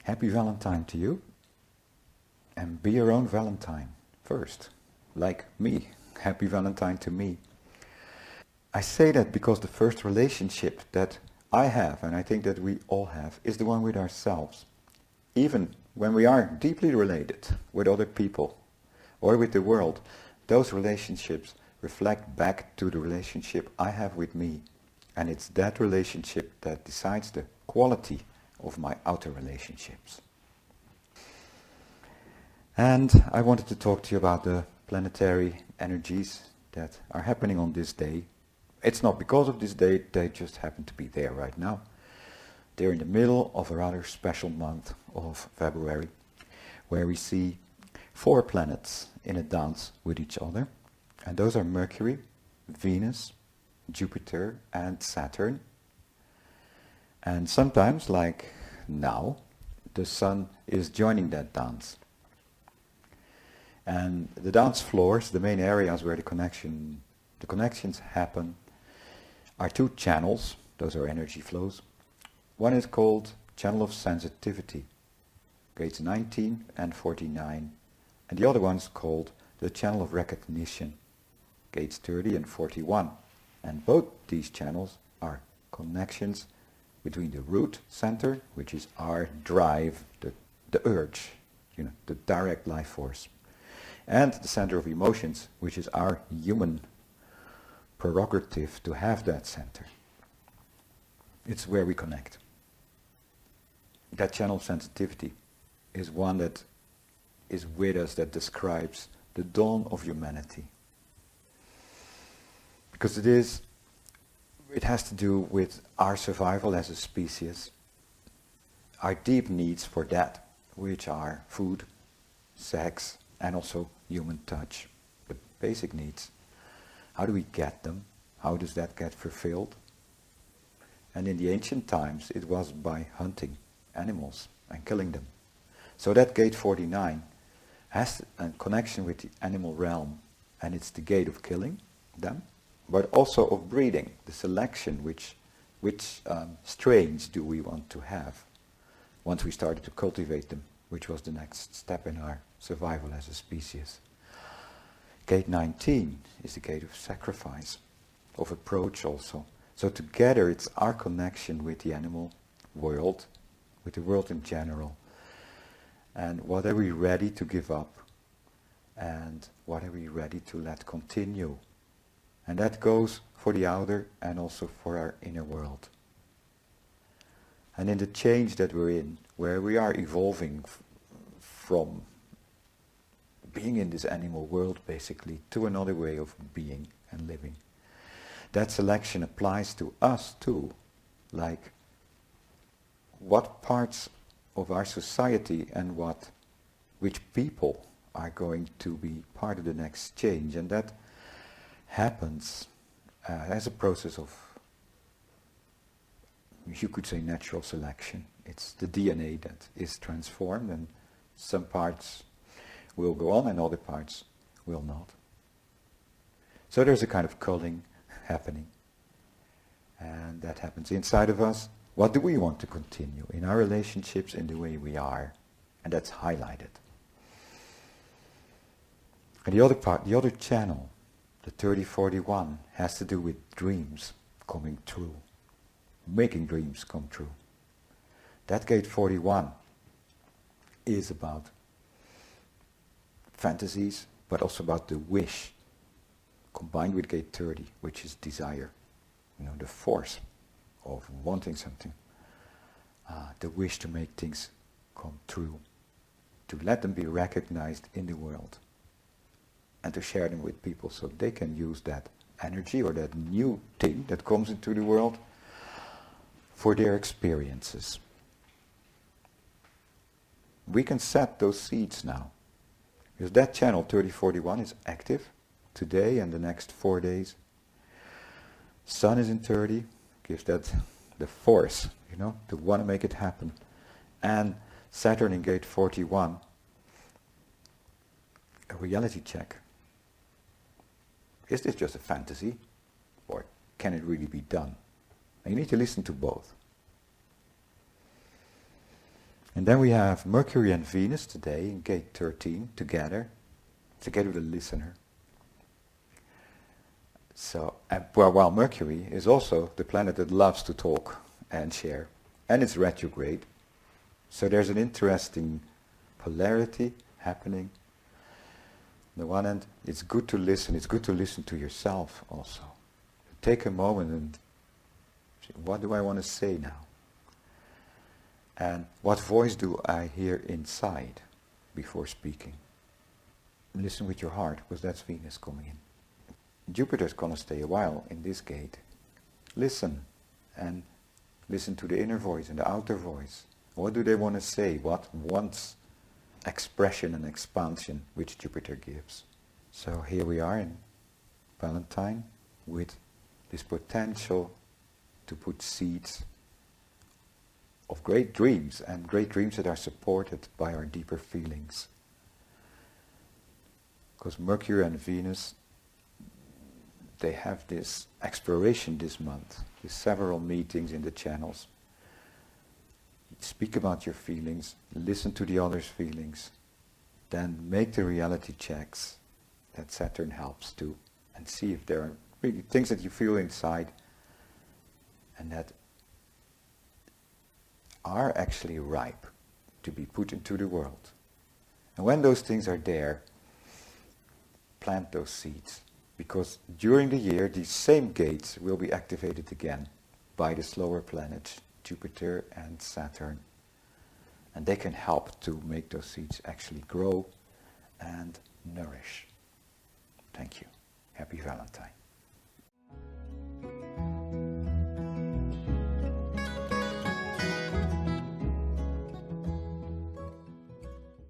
Happy Valentine to you. And be your own Valentine first. Like me. Happy Valentine to me. I say that because the first relationship that I have, and I think that we all have, is the one with ourselves. Even when we are deeply related with other people or with the world, those relationships reflect back to the relationship I have with me. And it's that relationship that decides the quality of my outer relationships. And I wanted to talk to you about the planetary energies that are happening on this day. It's not because of this day, they just happen to be there right now. They're in the middle of a rather special month of February, where we see 4 planets in a dance with each other. And those are Mercury, Venus, Jupiter and Saturn. And sometimes, like now, the Sun is joining that dance. And the dance floors, the main areas where the connections happen, are 2 channels. Those are energy flows. One is called Channel of Sensitivity, gates 19 and 49. And the other one is called the Channel of Recognition, gates 30 and 41. And both these channels are connections between the root center, which is our drive, the urge, the direct life force, and the center of emotions, which is our human prerogative to have that center. It's where we connect. That channel of sensitivity is one that is with us, that describes the dawn of humanity. Because it has to do with our survival as a species, our deep needs for that, which are food, sex, and also human touch, the basic needs. How do we get them? How does that get fulfilled? And in the ancient times, it was by hunting animals and killing them. So that gate 49 has a connection with the animal realm, and it's the gate of killing them, but also of breeding, the selection, which strains do we want to have once we started to cultivate them, which was the next step in our survival as a species. Gate 19 is the gate of sacrifice, of approach also. So together it's our connection with the animal world, with the world in general. And what are we ready to give up? And what are we ready to let continue? And that goes for the outer and also for our inner world. And in the change that we're in, where we are evolving from being in this animal world basically to another way of being and living, that selection applies to us too. Like what parts of our society and which people are going to be part of the next change. And that happens as a process of, you could say, natural selection. It's the DNA that is transformed, and some parts will go on and other parts will not. So there's a kind of culling happening, and that happens inside of us. What do we want to continue in our relationships, in the way we are? And that's highlighted. And the other part, the other channel, the 3041, has to do with dreams coming true, making dreams come true. That gate 41 is about fantasies, but also about the wish, combined with gate 30, which is desire, the force of wanting something, the wish to make things come true, to let them be recognized in the world, and to share them with people so they can use that energy or that new thing that comes into the world for their experiences. We can set those seeds now, because that channel 3041 is active today and the next 4 days. Sun is in 30, gives that the force, to want to make it happen. And Saturn in gate 41, a reality check. Is this just a fantasy, or can it really be done? And you need to listen to both. And then we have Mercury and Venus today in gate 13 together with the listener. So, while Mercury is also the planet that loves to talk and share, and it's retrograde, so there's an interesting polarity happening. On the one hand, it's good to listen to yourself also. Take a moment and say, what do I want to say now? And what voice do I hear inside before speaking? Listen with your heart, because that's Venus coming in. Jupiter's going to stay a while in this gate. Listen, and listen to the inner voice and the outer voice. What do they want to say? What wants expression and expansion which Jupiter gives? So here we are in Valentine with this potential to put seeds of great dreams, and great dreams that are supported by our deeper feelings. Because Mercury and Venus, they have this exploration this month, with several meetings in the channels. Speak about your feelings, listen to the other's feelings, then make the reality checks that Saturn helps to, and see if there are really things that you feel inside and that are actually ripe to be put into the world. And when those things are there, plant those seeds. Because during the year, these same gates will be activated again by the slower planets, Jupiter and Saturn. And they can help to make those seeds actually grow and nourish. Thank you. Happy Valentine.